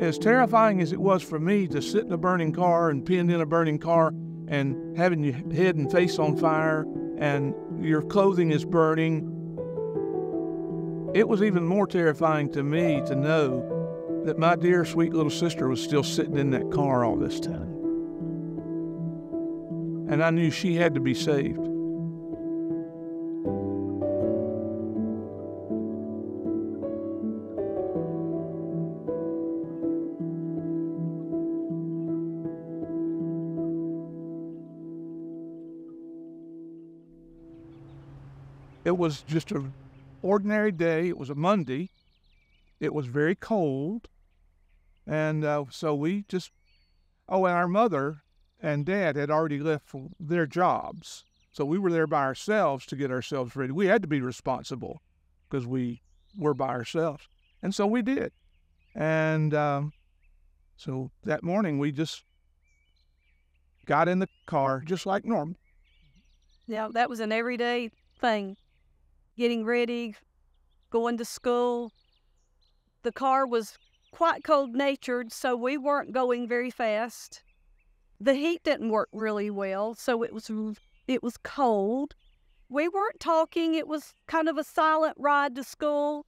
As terrifying as it was for me to sit in a burning car and pinned in a burning car and having your head and face on fire and your clothing is burning, it was even more terrifying to me to know that my dear sweet little sister was still sitting in that car all this time. And I knew she had to be saved. It was just an ordinary day. It was a Monday. It was very cold. And so we just, and our mother and dad had already left for their jobs. So we were there by ourselves to get ourselves ready. We had to be responsible because we were by ourselves. And so we did. And so that morning we just got in the car just like normal. Yeah, that was an everyday thing. Getting ready, going to school. The car was quite cold-natured, so we weren't going very fast. The heat didn't work really well, so it was cold. We weren't talking. It was kind of a silent ride to school.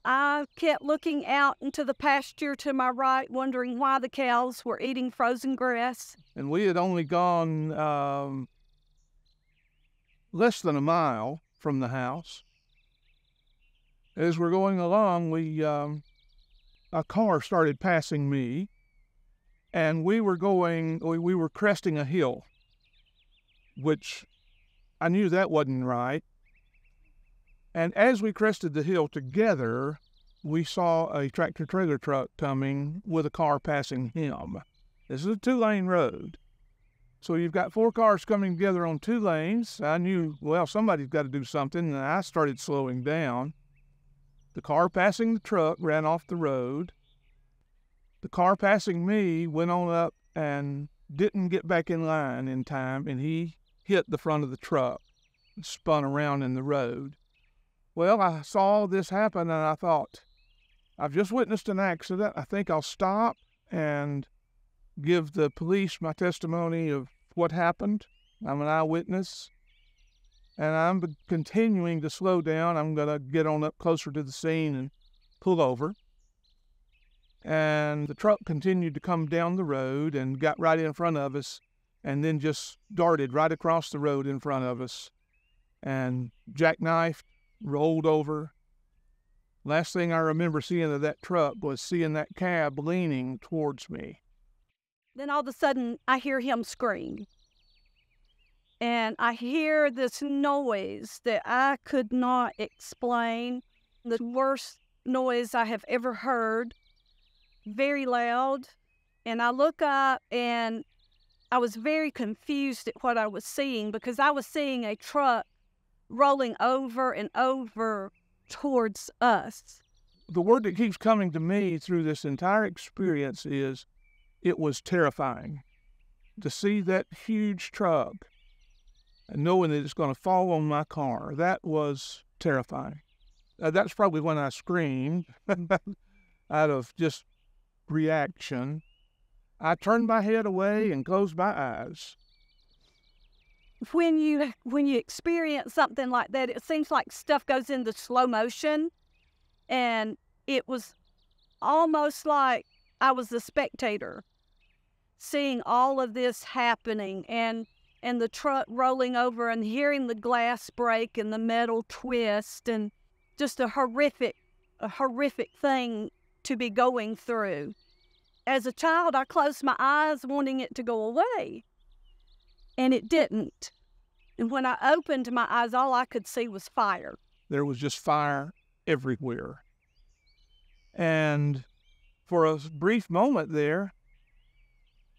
I kept looking out into the pasture to my right, wondering why the cows were eating frozen grass. And we had only gone less than a mile from the house. As we're going along, a car started passing me, and we were cresting a hill, which I knew that wasn't right. And as we crested the hill together, we saw a tractor-trailer truck coming with a car passing him. This is a 2-lane road. So you've got 4 cars coming together on 2 lanes. I knew, well, somebody's got to do something, and I started slowing down. The car passing the truck ran off the road. The car passing me went on up and didn't get back in line in time, and he hit the front of the truck and spun around in the road. Well, I saw this happen, and I thought, I've just witnessed an accident. I think I'll stop and give the police my testimony of what happened. I'm an eyewitness, and I'm continuing to slow down. I'm going to get on up closer to the scene and pull over. And the truck continued to come down the road and got right in front of us, and then just darted right across the road in front of us and jackknifed, rolled over. Last thing I remember seeing of that truck was seeing that cab leaning towards me. Then all of a sudden, I hear him scream. And I hear this noise that I could not explain. The worst noise I have ever heard. Very loud. And I look up, and I was very confused at what I was seeing, because I was seeing a truck rolling over and over towards us. The word that keeps coming to me through this entire experience is, it was terrifying to see that huge truck and knowing that it's going to fall on my car. That was terrifying. That's probably when I screamed out of just reaction. I turned my head away and closed my eyes. When you experience something like that, it seems like stuff goes into slow motion, and it was almost like I was the spectator, seeing all of this happening, and the truck rolling over, and hearing the glass break and the metal twist, and just a horrific thing to be going through. As a child, I closed my eyes wanting it to go away, and it didn't. And when I opened my eyes, all I could see was fire. There was just fire everywhere. And for a brief moment there,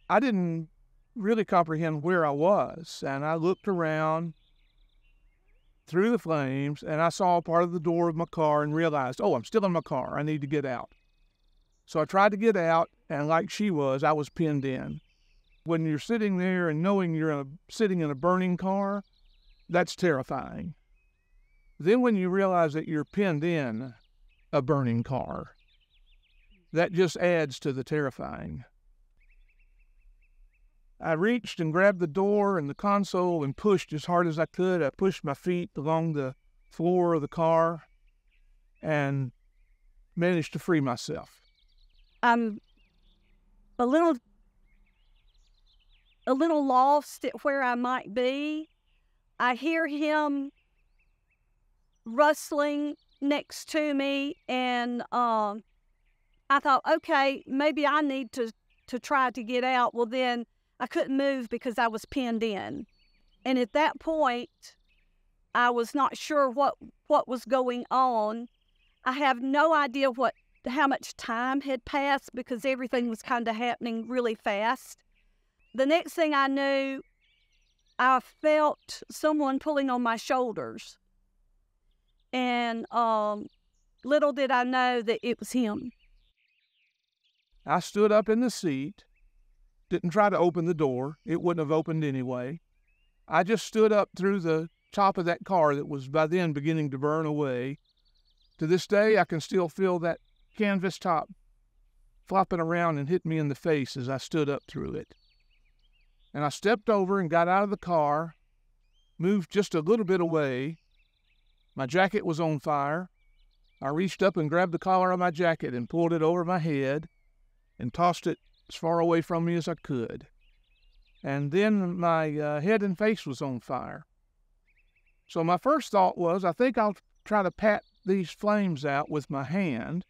I didn't really comprehend where I was. And I looked around through the flames, and I saw part of the door of my car and realized, I'm still in my car. I need to get out. So I tried to get out, and like she was, I was pinned in. When you're sitting there and knowing you're sitting in a burning car, that's terrifying. Then when you realize that you're pinned in a burning car, that just adds to the terrifying. I reached and grabbed the door and the console and pushed as hard as I could. I pushed my feet along the floor of the car and managed to free myself. I'm a little lost at where I might be. I hear him rustling next to me, and I thought, okay, maybe I need to try to get out. Well, then I couldn't move because I was pinned in. And at that point, I was not sure what was going on. I have no idea how much time had passed because everything was kind of happening really fast. The next thing I knew, I felt someone pulling on my shoulders. And little did I know that it was him. I stood up in the seat, didn't try to open the door. It wouldn't have opened anyway. I just stood up through the top of that car that was by then beginning to burn away. To this day, I can still feel that canvas top flopping around and hit me in the face as I stood up through it. And I stepped over and got out of the car, moved just a little bit away. My jacket was on fire. I reached up and grabbed the collar of my jacket and pulled it over my head and tossed it as far away from me as I could. And then my head and face was on fire. So my first thought was, I think I'll try to pat these flames out with my hand.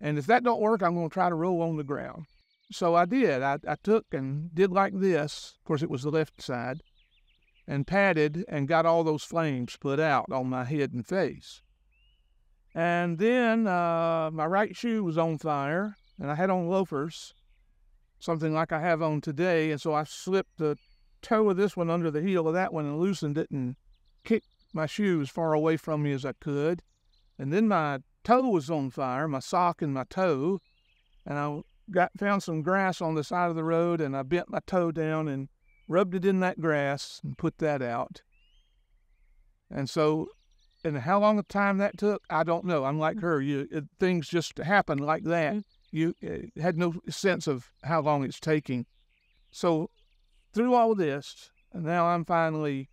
And if that don't work, I'm going to try to roll on the ground. So I did. I took and did like this. Of course, it was the left side. And patted and got all those flames put out on my head and face. And then my right shoe was on fire, and I had on loafers, something like I have on today. And so I slipped the toe of this one under the heel of that one and loosened it and kicked my shoe as far away from me as I could. And then my toe was on fire, my sock and my toe. And I found some grass on the side of the road, and I bent my toe down and rubbed it in that grass and put that out. And so, and how long a time that took, I don't know. I'm like her. Things just happen like that. You had no sense of how long it's taking. So through all this, now I'm finally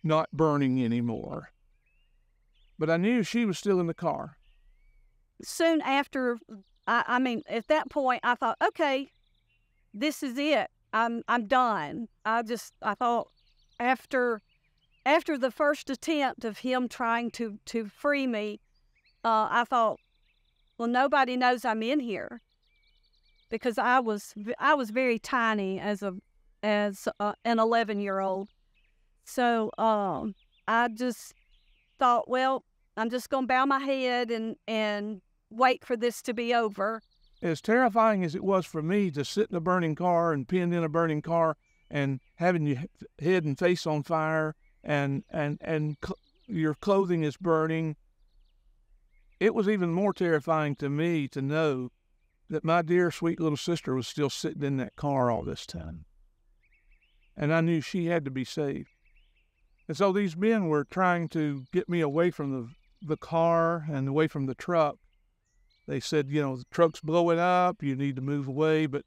not burning anymore. But I knew she was still in the car. Soon after, I mean, at that point, I thought, okay, this is it. I'm done. I thought after the first attempt of him trying to free me, I thought, well, nobody knows I'm in here, because I was very tiny as an 11-year-old. So I just thought, well, I'm just gonna bow my head and wait for this to be over. As terrifying as it was for me to sit in a burning car and pinned in a burning car and having your head and face on fire and your clothing is burning, it was even more terrifying to me to know that my dear, sweet little sister was still sitting in that car all this time. And I knew she had to be saved. And so these men were trying to get me away from the car and away from the truck. They said, the truck's blowing up, you need to move away. But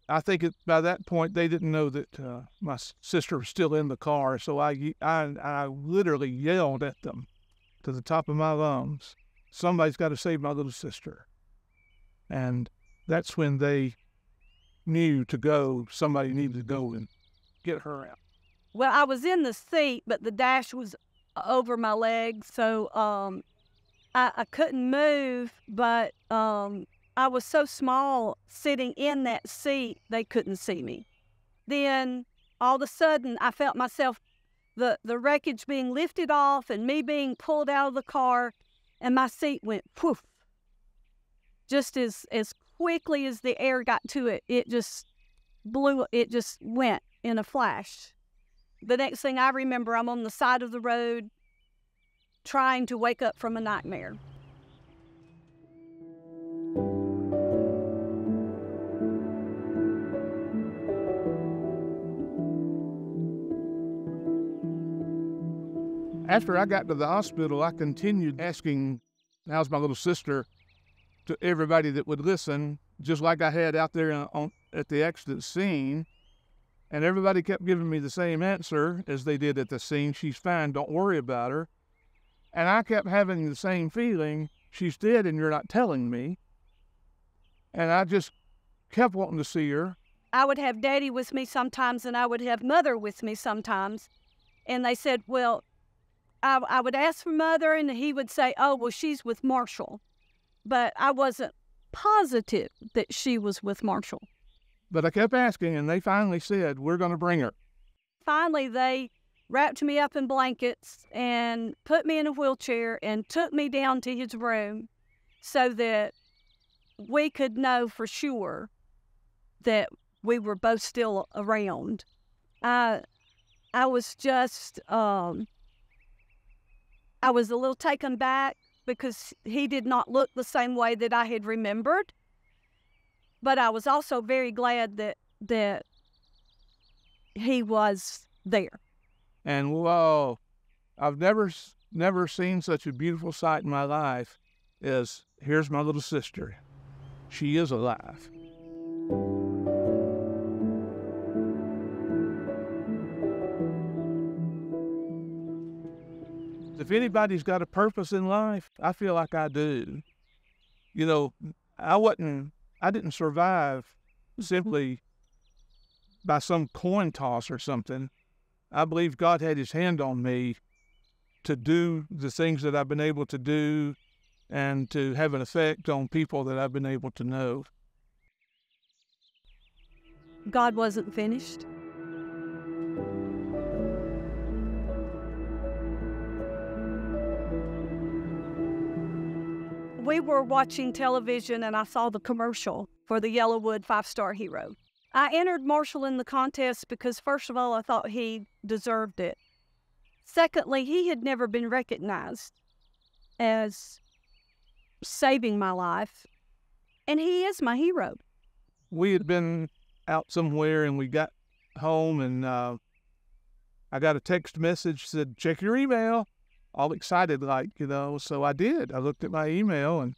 I think by that point, they didn't know that my sister was still in the car. So I literally yelled at them to the top of my lungs, somebody's got to save my little sister. And that's when they knew somebody needed to go and get her out. Well, I was in the seat, but the dash was over my legs, so I couldn't move, but I was so small sitting in that seat, they couldn't see me. Then all of a sudden, I felt myself, the wreckage being lifted off and me being pulled out of the car, and my seat went poof. Just as quickly as the air got to it, it just went in a flash. The next thing I remember, I'm on the side of the road trying to wake up from a nightmare. After I got to the hospital, I continued asking, how's my little sister? to everybody that would listen, just like I had out there at the accident scene. And everybody kept giving me the same answer as they did at the scene. She's fine, don't worry about her. And I kept having the same feeling, she's dead and you're not telling me. And I just kept wanting to see her. I would have Daddy with me sometimes, and I would have Mother with me sometimes. And they said, well, I would ask for Mother, and he would say, oh, well, she's with Marshall. But I wasn't positive that she was with Marshall. But I kept asking, and they finally said, we're going to bring her. Finally, they wrapped me up in blankets and put me in a wheelchair and took me down to his room so that we could know for sure that we were both still around. I was just, I was a little taken back because he did not look the same way that I had remembered. But I was also very glad that he was there. And whoa, I've never seen such a beautiful sight in my life as, here's my little sister. She is alive. If anybody's got a purpose in life, I feel like I do. You know, I didn't survive simply by some coin toss or something. I believe God had his hand on me to do the things that I've been able to do and to have an effect on people that I've been able to know. God wasn't finished. We were watching television and I saw the commercial for the YellaWood 5-star hero. I entered Marshall in the contest because, first of all, I thought he deserved it. Secondly, he had never been recognized as saving my life, and he is my hero. We had been out somewhere and we got home and I got a text message said, check your email. All excited like, so I did. I looked at my email and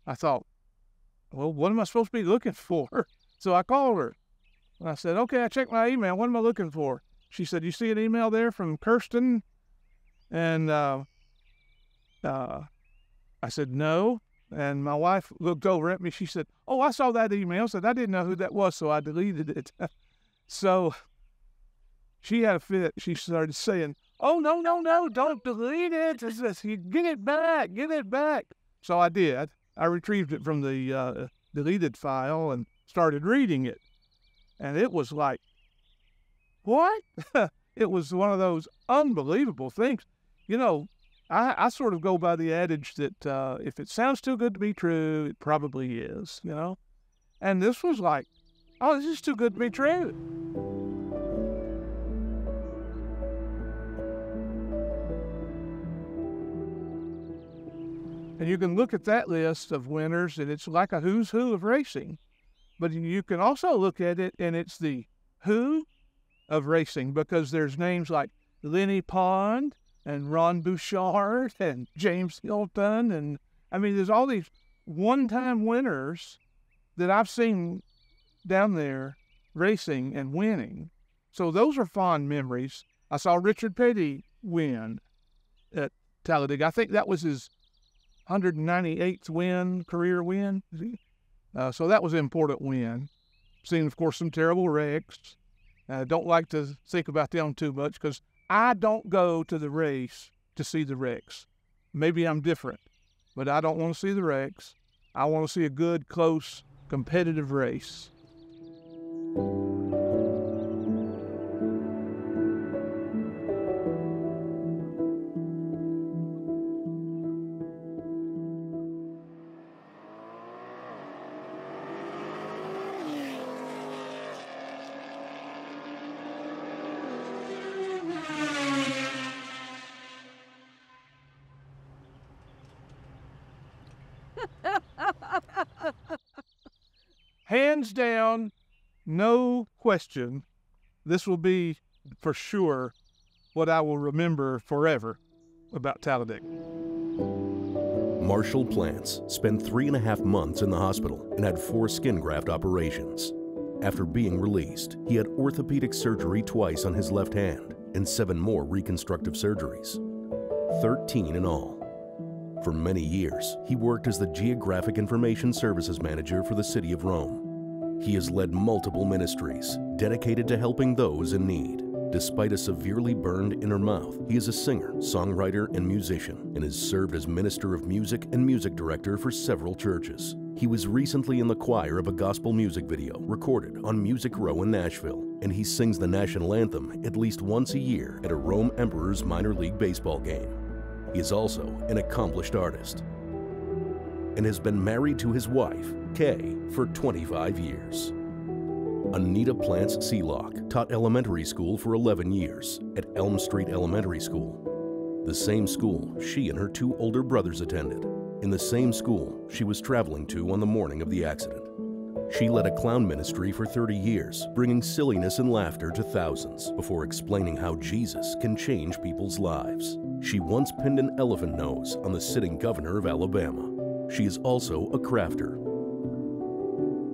I thought, well, what am I supposed to be looking for? So I called her and I said, okay, I checked my email. What am I looking for? She said, you see an email there from Kirsten? And I said, no. And my wife looked over at me. She said, oh, I saw that email. I said, I didn't know who that was, so I deleted it. So she had a fit. She started saying, oh, no, don't delete it. Get it back. So I did. I retrieved it from the deleted file and started reading it. And it was like, what? It was one of those unbelievable things. I sort of go by the adage that if it sounds too good to be true, it probably is, And this was like, oh, this is too good to be true. And you can look at that list of winners, and it's like a who's who of racing. But you can also look at it, and it's the who of racing, because there's names like Lenny Pond and Ron Bouchard and James Hilton. And, there's all these one-time winners that I've seen down there racing and winning. So those are fond memories. I saw Richard Petty win at Talladega. I think that was his 198th career win. So that was an important win. Seen, of course, some terrible wrecks. I don't like to think about them too much because I don't go to the race to see the wrecks. Maybe I'm different, but I don't want to see the wrecks. I want to see a good, close, competitive race. Hands down, no question, this will be for sure what I will remember forever about Talladega. Marshall Plants spent 3.5 months in the hospital and had 4 skin graft operations. After being released, he had orthopedic surgery twice on his left hand and 7 more reconstructive surgeries, 13 in all. For many years, he worked as the Geographic Information Services Manager for the city of Rome. He has led multiple ministries dedicated to helping those in need. Despite a severely burned inner mouth, he is a singer, songwriter, and musician, and has served as minister of music and music director for several churches. He was recently in the choir of a gospel music video recorded on Music Row in Nashville, and he sings the national anthem at least once a year at a Rome Emperors minor league baseball game. He is also an accomplished artist and has been married to his wife, Kay, for 25 years. Anita Plants Sealock taught elementary school for 11 years at Elm Street Elementary School, the same school she and her 2 older brothers attended, in the same school she was traveling to on the morning of the accident. She led a clown ministry for 30 years, bringing silliness and laughter to thousands before explaining how Jesus can change people's lives. She once pinned an elephant nose on the sitting governor of Alabama. She is also a crafter.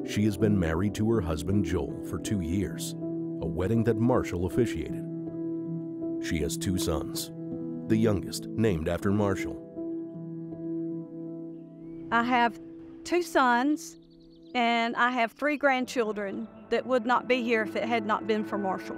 She has been married to her husband Joel for 2 years, a wedding that Marshall officiated. She has 2 sons, the youngest named after Marshall. I have 2 sons, and I have 3 grandchildren that would not be here if it had not been for Marshall.